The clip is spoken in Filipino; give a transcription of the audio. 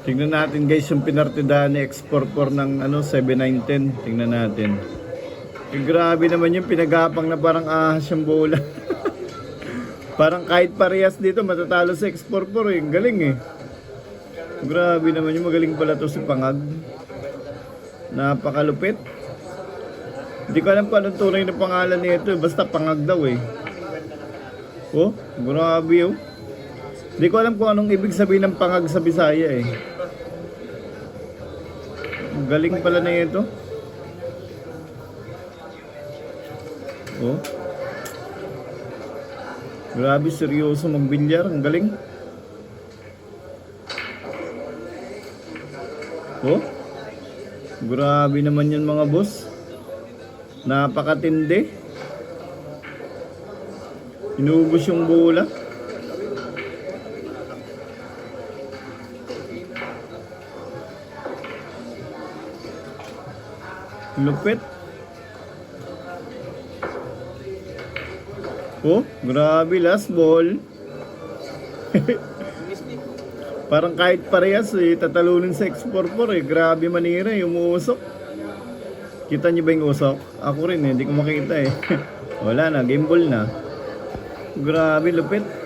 Tingnan natin guys yung pinartidahan ni X44 ng 7910. Tingnan natin. Grabe naman yung pinagapang na parang ahas yung bola. Parang kahit parehas dito matatalo sa X44 eh. Galing eh. Grabe naman yung magaling pala to si Pangag. Napakalupit. Hindi ko alam kung anong tunay na pangalan nito eh. Basta Pangag daw eh. Oh, grabe oh. Hindi ko alam kung anong ibig sabihin ng Pangag sa Bisaya eh. Galing pala na ito. Oh. Grabe, seryoso magbilyar. Ang galing. Oh. Grabe naman yan mga boss. Napakatindi. Inubos yung bola. Lupit. Oh, grabe, last ball. Parang kahit parehas eh, tatalunin sa X44 eh. Grabe manira eh, umuusok. Kita niyo ba yung usok? Ako rin eh, hindi ko makita eh. Wala na, game ball na. Grabe, lupit.